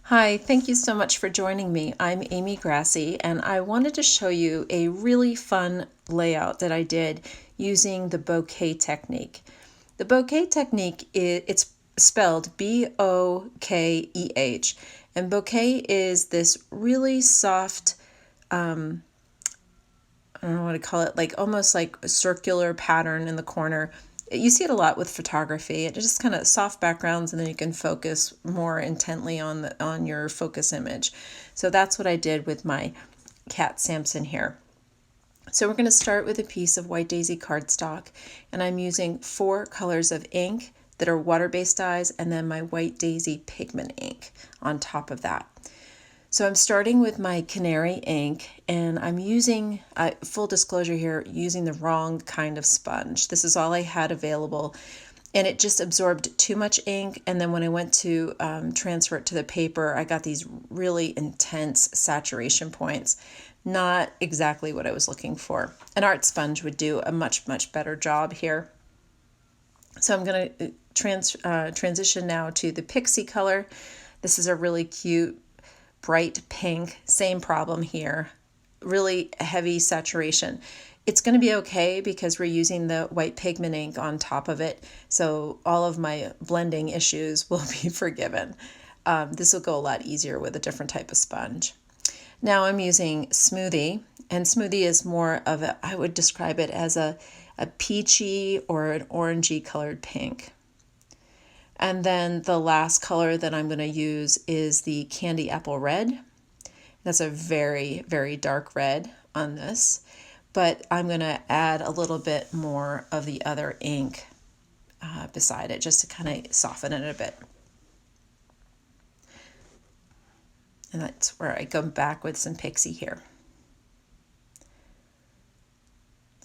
Hi, thank you so much for joining me. I'm Amy Grassi, and I wanted to show you a really fun layout that I did using the bokeh technique. The bokeh technique, it's spelled Bokeh, and bokeh is this really soft, I don't know what to call it, like almost like a circular pattern in the corner. You see it a lot with photography. It just kind of soft backgrounds, and then you can focus more intently on your focus image. So that's what I did with my cat Samson here. So we're going to start with a piece of white daisy cardstock, and I'm using 4 colors of ink that are water-based dyes, and then my white daisy pigment ink on top of that. So I'm starting with my canary ink, and I'm using, full disclosure here, using the wrong kind of sponge. This is all I had available, and it just absorbed too much ink. And then when I went to transfer it to the paper, I got these really intense saturation points. Not exactly what I was looking for. An art sponge would do a much, much better job here. So I'm going to transition now to the pixie color. This is a really cute bright pink, same problem here, really heavy saturation. It's going to be okay because we're using the white pigment ink on top of it, so all of my blending issues will be forgiven. This will go a lot easier with a different type of sponge. Now I'm using Smoothie, and Smoothie is more of a, I would describe it as a peachy or an orangey colored pink. And then the last color that I'm going to use is the Candy Apple Red. That's a very, very dark red on this, but I'm going to add a little bit more of the other ink beside it just to kind of soften it a bit. And that's where I go back with some pixie here.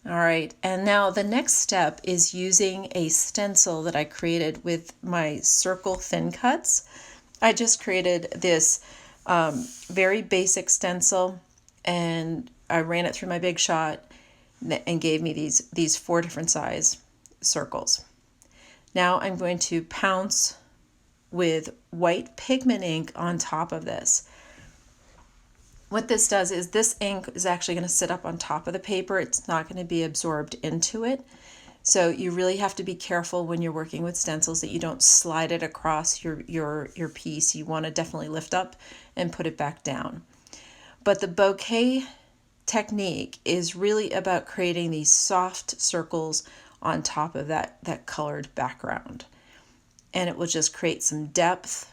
All right, and now the next step is using a stencil that I created with my circle thin cuts. I just created this very basic stencil, and I ran it through my Big Shot and gave me these 4 different size circles. Now I'm going to pounce with white pigment ink on top of this. What this does is this ink is actually going to sit up on top of the paper. It's not going to be absorbed into it. So you really have to be careful when you're working with stencils that you don't slide it across your piece. You want to definitely lift up and put it back down. But the bokeh technique is really about creating these soft circles on top of that colored background. And it will just create some depth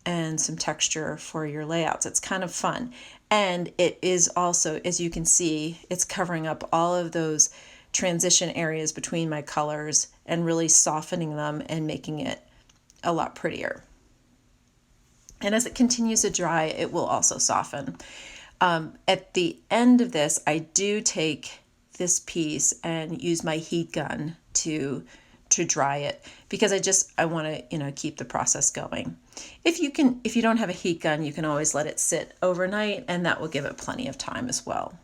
and some texture for your layouts. It's kind of fun. And it is also, as you can see, it's covering up all of those transition areas between my colors and really softening them and making it a lot prettier. And as it continues to dry, it will also soften. At the end of this, I do take this piece and use my heat gun to dry it because I want to keep the process going. If you don't have a heat gun, you can always let it sit overnight, and that will give it plenty of time as well.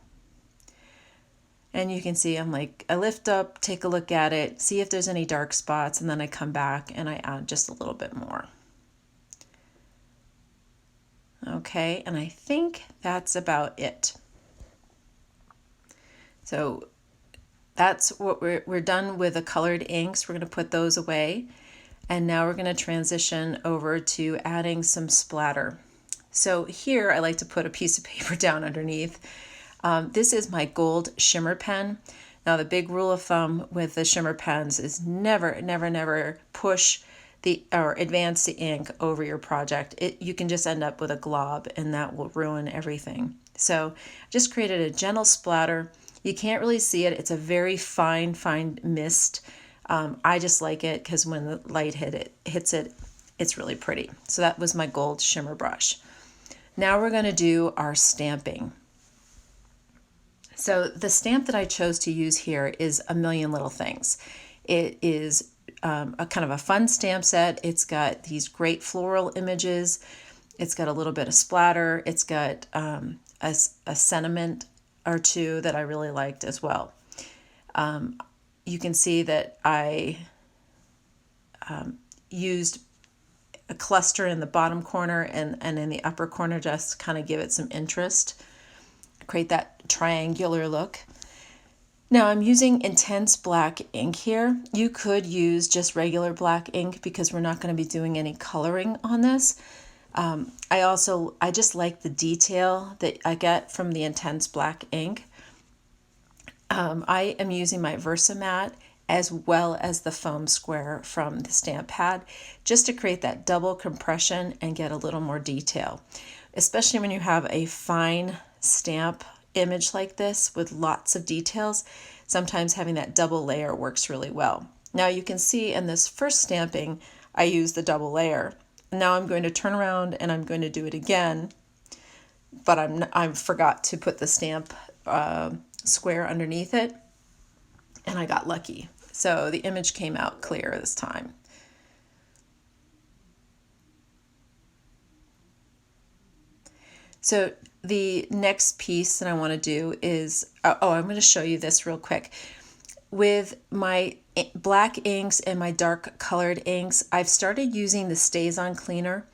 And you can see I lift up, take a look at it, see if there's any dark spots, and then I come back and I add just a little bit more. Okay, and I think that's about it. So that's what we're done with the colored inks. We're going to put those away. And now we're going to transition over to adding some splatter. So here I like to put a piece of paper down underneath. This is my gold shimmer pen. Now the big rule of thumb with the shimmer pens is never, never, never push or advance the ink over your project. You can just end up with a glob, and that will ruin everything. So just created a gentle splatter. You can't really see it. It's a very fine, fine mist. I just like it because when the light hits it, it's really pretty. So that was my gold shimmer brush. Now we're going to do our stamping. So the stamp that I chose to use here is A Million Little Things. It is a kind of a fun stamp set. It's got these great floral images. It's got a little bit of splatter. It's got a sentiment or two that I really liked as well. You can see that I used a cluster in the bottom corner and in the upper corner just to kind of give it some interest, create that triangular look. Now I'm using intense black ink here. You could use just regular black ink because we're not going to be doing any coloring on this. I just like the detail that I get from the intense black ink. I am using my Versamat as well as the foam square from the stamp pad just to create that double compression and get a little more detail, especially when you have a fine stamp image like this with lots of details. Sometimes having that double layer works really well. Now you can see in this first stamping I used the double layer. Now I'm going to turn around and I'm going to do it again, but I forgot to put the stamp square underneath it, and I got lucky. So the image came out clear this time. So the next piece that I want to do is, I'm going to show you this real quick. With my black inks and my dark colored inks, I've started using the StazOn cleaner.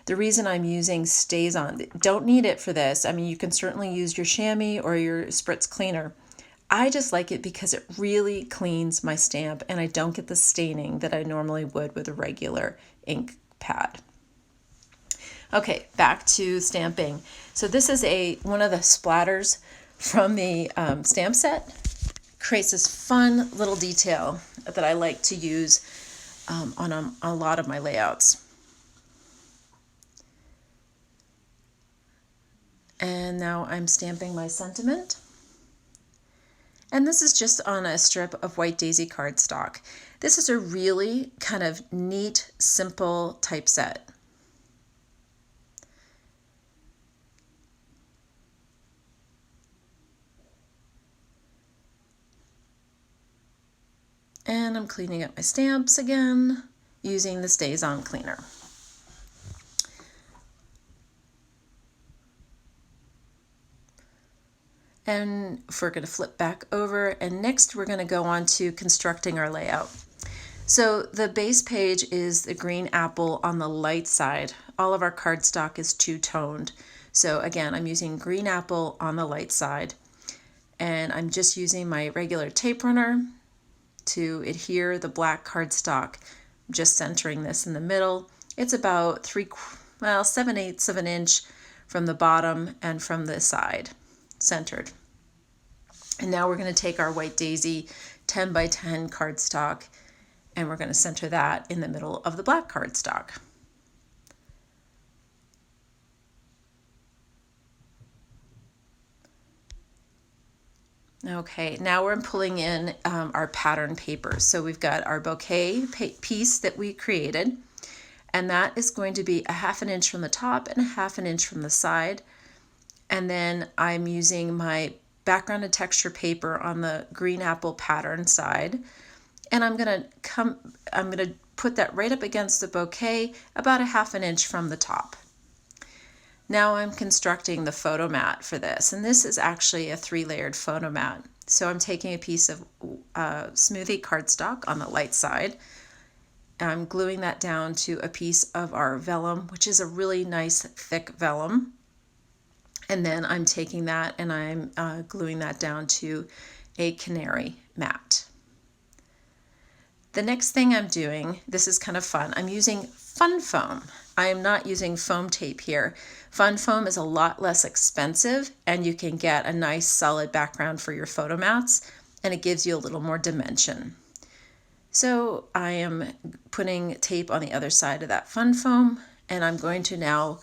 The reason I'm using StazOn, don't need it for this. I mean, you can certainly use your chamois or your spritz cleaner. I just like it because it really cleans my stamp and I don't get the staining that I normally would with a regular ink pad. Okay, back to stamping. So this is one of the splatters from the stamp set. Creates this fun little detail that I like to use on a lot of my layouts. And now I'm stamping my sentiment. And this is just on a strip of white daisy cardstock. This is a really kind of neat, simple typeset. And I'm cleaning up my stamps again using the StazOn cleaner. And we're going to flip back over, and next we're going to go on to constructing our layout. So the base page is the green apple on the light side. All of our cardstock is two-toned. So again, I'm using green apple on the light side, and I'm just using my regular tape runner to adhere the black cardstock. I'm just centering this in the middle. It's about 7/8 of an inch from the bottom and from the side, centered. And now we're going to take our white daisy 10 by 10 cardstock and we're going to center that in the middle of the black cardstock. Okay, now we're pulling in our pattern paper. So we've got our bouquet piece that we created, and that is going to be a 1/2 inch from the top and a 1/2 inch from the side. And then I'm using my background and texture paper on the green apple pattern side, and I'm gonna put that right up against the bouquet, about a 1/2 inch from the top. Now I'm constructing the photo mat for this, and this is actually a 3-layered photo mat. So I'm taking a piece of smoothie cardstock on the light side, and I'm gluing that down to a piece of our vellum, which is a really nice thick vellum. And then I'm taking that and I'm gluing that down to a canary mat. The next thing I'm doing, this is kind of fun, I'm using fun foam. I am not using foam tape here. Fun foam is a lot less expensive and you can get a nice solid background for your photo mats, and it gives you a little more dimension. So I am putting tape on the other side of that fun foam, and I'm going to now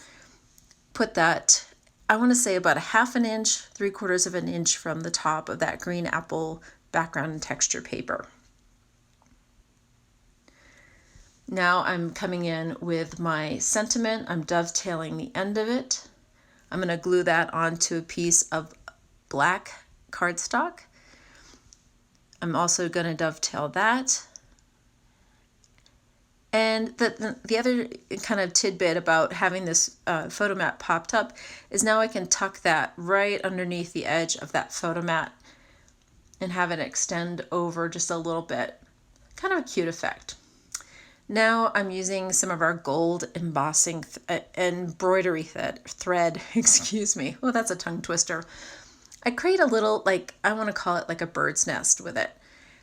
put that, I want to say about a 1/2 inch, 3/4 of an inch from the top of that green apple background and texture paper. Now I'm coming in with my sentiment. I'm dovetailing the end of it. I'm going to glue that onto a piece of black cardstock. I'm also going to dovetail that. And the other kind of tidbit about having this photo mat popped up is now I can tuck that right underneath the edge of that photo mat and have it extend over just a little bit. Kind of a cute effect. Now I'm using some of our gold embroidery thread, excuse me. Oh, that's a tongue twister. I create a little, like, I want to call it like a bird's nest with it.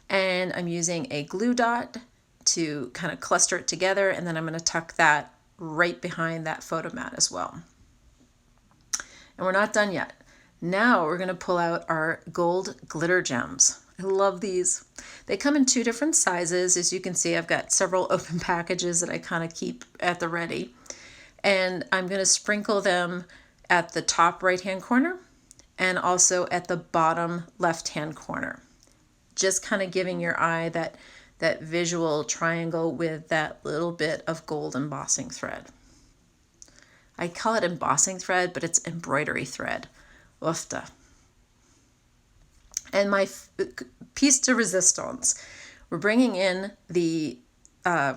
And I'm using a glue dot to kind of cluster it together, and then I'm going to tuck that right behind that photo mat as well. And we're not done yet. Now we're going to pull out our gold glitter gems. I love these. They come in 2 different sizes. As you can see, I've got several open packages that I kind of keep at the ready. And I'm going to sprinkle them at the top right-hand corner and also at the bottom left-hand corner. Just kind of giving your eye that visual triangle with that little bit of gold embossing thread. I call it embossing thread, but it's embroidery thread. Oofta. And my piece de resistance, we're bringing in the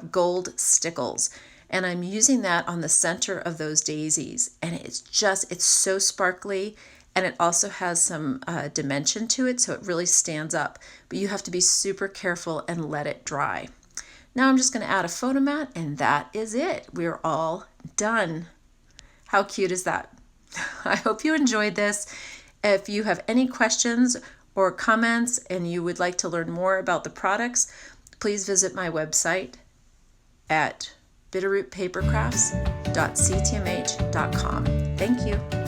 gold stickles, and I'm using that on the center of those daisies. And it's so sparkly, and it also has some dimension to it, so it really stands up. But you have to be super careful and let it dry. Now I'm just going to add a photo mat, and that is it. We're all done. How cute is that? I hope you enjoyed this. If you have any questions or comments and you would like to learn more about the products, please visit my website at bitterrootpapercrafts.ctmh.com. Thank you.